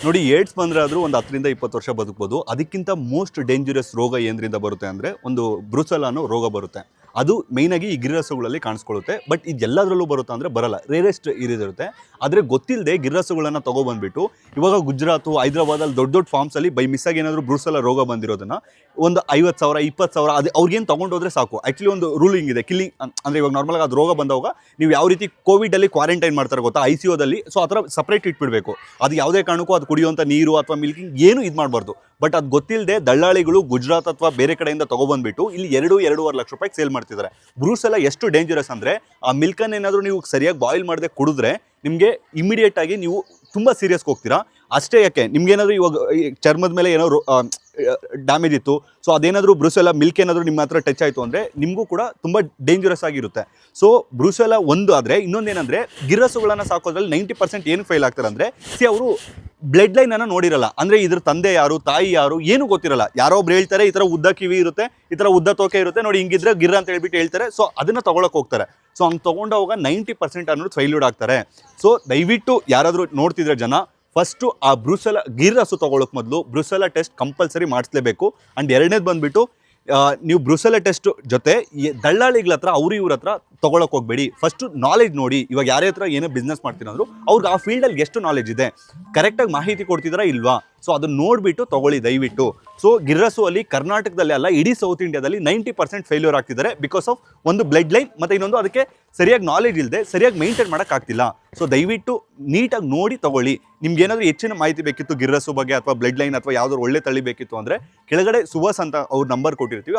ನೋಡಿ ಏಡ್ಸ್ ಬಂದ್ರೆ ಆದ್ರೂ ಒಂದು 10ರಿಂದ 20 ವರ್ಷ ಬದುಕಬಹುದು. ಅದಕ್ಕಿಂತ ಮೋಸ್ಟ್ ಡೇಂಜರಸ್ ರೋಗ ಏನ್ರಿಂದ ಬರುತ್ತೆ ಅಂದ್ರೆ ಒಂದು ಬ್ರೂಸೆಲ್ಲಾ ಅನ್ನೋ ರೋಗ ಬರುತ್ತೆ. ಅದು ಮೈನ್ ಆಗಿ ಈ ಗಿರ್ರಸುಗಳಲ್ಲಿ ಕಾಣಿಸ್ಕೊಳ್ಳುತ್ತೆ. ಬಟ್ ಇದೆಲ್ಲದರಲ್ಲೂ ಬರುತ್ತಾ ಅಂದ್ರೆ ಬರಲ್ಲ, ರೇರೆಸ್ಟ್ ಇರುತ್ತೆ. ಆದರೆ ಗೊತ್ತಿಲ್ಲದೆ ಗಿರ್ರಸುಗಳನ್ನ ತಗೊಬಂದ್ಬಿಟ್ಟು ಇವಾಗ ಗುಜರಾತ್, ಹೈದರಾಬಾದಲ್ಲಿ ದೊಡ್ಡ ದೊಡ್ಡ ಫಾರ್ಮ್ಸ್ ಅಲ್ಲಿ ಬೈ ಮಿಸ್ ಆಗಿ ಏನಾದರೂ ಬ್ರೂಸೆಲ್ಲಾ ರೋಗ ಬಂದಿರೋದನ್ನ ಒಂದು 50,000 20,000 ಅದು ಅವ್ರಿಗೇನು ತಗೊಂಡೋದ್ರೆ ಸಾಕು. ಆಕ್ಚುಲಿ ಒಂದು ರೂಲಿಂಗ್ ಇದೆ, ಕಿಲ್ಲಿಂಗ್ ಅಂದ್ರೆ ಇವಾಗ ನಾರ್ಮಲ್ ಆಗಿ ಅದು ರೋಗ ಬಂದವಾಗ ನೀವು ಯಾವ ರೀತಿ ಕೋವಿಡ್ ಅಲ್ಲಿ ಕ್ವಾರಂಟೈನ್ ಮಾಡ್ತಾರೆ ಗೊತ್ತಾ, ICUದಲ್ಲಿ. ಸೊ ಆ ಥರ ಸಪ್ರೇಟ್ ಇಟ್ಬಿಡ್ಬೇಕು. ಅದು ಯಾವುದೇ ಕಾರಣಕ್ಕೂ ಅದು ಕುಡಿಯುವಂಥ ನೀರು ಅಥವಾ ಮಿಲ್ಕಿಂಗ್ ಏನು ಇದು ಮಾಡಬಾರ್ದು. ಬಟ್ ಅದು ಗೊತ್ತಿಲ್ಲದೆ ದಳ್ಳಾಳಿಗಳು ಗುಜರಾತ್ ಅಥವಾ ಬೇರೆ ಕಡೆಯಿಂದ ತಗೊಬಂದ್ಬಿಟ್ಟು ಇಲ್ಲಿ 2-2.5 ಲಕ್ಷ ರೂಪಾಯಿಗೆ ಸೇಲ್ ಮಾಡ್ತಿದ್ದಾರೆ. ಬ್ರೂಸೆಲ್ಲಾ ಎಷ್ಟು ಡೇಂಜರಸ್ ಅಂದರೆ ಆ ಮಿಲ್ಕನ್ನು ಏನಾದರೂ ನೀವು ಸರಿಯಾಗಿ ಬಾಯ್ಲ್ ಮಾಡದೆ ಕುಡಿದ್ರೆ ನಿಮಗೆ ಇಮಿಡಿಯೇಟ್ ಆಗಿ ನೀವು ತುಂಬ ಸೀರಿಯಸ್ಗೆ ಹೋಗ್ತೀರಾ. ಅಷ್ಟೇ ಯಾಕೆ, ನಿಮ್ಗೇನಾದರೂ ಇವಾಗ ಚರ್ಮದ ಮೇಲೆ ಏನಾದ್ರು ಡ್ಯಾಮೇಜ್ ಇತ್ತು, ಸೊ ಅದೇನಾದರೂ ಬ್ರೂಸೆಲ್ಲಾ ಮಿಲ್ಕ್ ಏನಾದರೂ ನಿಮ್ಮ ಹತ್ರ ಟಚ್ ಆಯಿತು ಅಂದರೆ ನಿಮಗೂ ಕೂಡ ತುಂಬ ಡೇಂಜರಸ್ ಆಗಿರುತ್ತೆ. ಸೊ ಬ್ರೂಸೆಲ್ಲಾ ಒಂದು ಆದರೆ ಇನ್ನೊಂದೇನೆಂದರೆ ಗಿರ್ರಸುಗಳನ್ನು ಸಾಕೋದ್ರಲ್ಲಿ 90% ಏನು ಫೇಲ್ ಆಗ್ತಾರೆ ಅಂದರೆ ಅವರು ಬ್ಲಡ್ ಲೈನ್ ಅನ್ನು ನೋಡಿರಲ್ಲ. ಅಂದರೆ ಇದ್ರ ತಂದೆ ಯಾರು, ತಾಯಿ ಯಾರು, ಏನು ಗೊತ್ತಿರಲ್ಲ. ಯಾರೋ ಒಬ್ರು ಹೇಳ್ತಾರೆ ಈ ಥರ ಉದ್ದ ಕಿವಿ ಇರುತ್ತೆ, ಈ ಥರ ಉದ್ದ ತೋಕೆ ಇರುತ್ತೆ ನೋಡಿ, ಹಿಂಗಿದ್ರೆ ಗಿರ್ರ ಅಂತ ಹೇಳ್ಬಿಟ್ಟು ಹೇಳ್ತಾರೆ. ಸೊ ಅದನ್ನು ತಗೊಳಕ್ಕೆ ಹೋಗ್ತಾರೆ. ಸೊ ಹಂಗೆ ತೊಗೊಂಡೋವಾಗ 90% ಅನ್ನೋದು ಫೈಲ್ಯೂಡ್ ಆಗ್ತಾರೆ. ಸೊ ದಯವಿಟ್ಟು ಯಾರಾದರೂ ನೋಡ್ತಿದ್ರೆ ಜನ, ಫಸ್ಟು ಆ ಬ್ರೂಸೆಲ್ಲಾ ಗಿರ್ರಸು ತೊಗೊಳಕ್ಕೆ ಮೊದಲು ಬ್ರೂಸೆಲ್ಲಾ ಟೆಸ್ಟ್ ಕಂಪಲ್ಸರಿ ಮಾಡಿಸ್ಲೇಬೇಕು. ಆ್ಯಂಡ್ ಎರಡನೇದು ಬಂದುಬಿಟ್ಟು ನೀವು ಬ್ರೂಸೆಲ್ಲಾ ಟೆಸ್ಟ್ ಜೊತೆ ದಳ್ಳಾಳಿಗಳ ಹತ್ರ ಇವ್ರ ಹತ್ರ ತೊಗೊಳಕ್ಕೆ ಹೋಗಬೇಡಿ. ಫಸ್ಟು ನಾಲೆಜ್ ನೋಡಿ. ಇವಾಗ ಯಾರೇ ಹತ್ರ ಏನೋ ಬಿಸ್ನೆಸ್ ಮಾಡ್ತೀರಂದ್ರು ಅವ್ರಿಗೆ ಆ ಫೀಲ್ಡಲ್ಲಿ ಎಷ್ಟು ನಾಲೆಜ್ ಇದೆ, ಕರೆಕ್ಟಾಗಿ ಮಾಹಿತಿ ಕೊಡ್ತಿದ್ದಾರಾ ಇಲ್ವಾ, ಸೊ ಅದನ್ನ ನೋಡಿಬಿಟ್ಟು ತೊಗೊಳ್ಳಿ ದಯವಿಟ್ಟು. ಸೊ ಗಿರ್ರಸು ಅಲ್ಲಿ ಕರ್ನಾಟಕದಲ್ಲಿ ಅಲ್ಲ, ಇಡೀ ಸೌತ್ ಇಂಡಿಯಾದಲ್ಲಿ 90% ಫೇಲ್ಯೂರ್ ಆಗ್ತಿದ್ದಾರೆ ಬಿಕಾಸ್ ಆಫ್ ಒಂದು ಬ್ಲಡ್ ಲೈನ್, ಮತ್ತು ಇನ್ನೊಂದು ಅದಕ್ಕೆ ಸರಿಯಾಗಿ ನಾಲೆಜ್ ಇಲ್ಲದೆ ಸರಿಯಾಗಿ ಮೇಂಟೈನ್ ಮಾಡೋಕ್ಕಾಗ್ತಿಲ್ಲ. ಸೊ ದಯವಿಟ್ಟು ನೀಟಾಗಿ ನೋಡಿ ತೊಗೊಳ್ಳಿ. ನಿಮ್ಗೆ ಏನಾದರೂ ಹೆಚ್ಚಿನ ಮಾಹಿತಿ ಬೇಕಿತ್ತು ಗಿರ್ರಸು ಬಗ್ಗೆ ಅಥವಾ ಬ್ಲಡ್ ಲೈನ್ ಅಥವಾ ಯಾವ್ದಾದ್ರು ಒಳ್ಳೆ ತಳಿ ಬೇಕಿತ್ತು ಅಂದರೆ ಕೆಳಗಡೆ ಸುಹಾಸ್ ಅಂತ ಅವ್ರ ನಂಬರ್ ಕೊಟ್ಟಿರ್ತೀವಿ.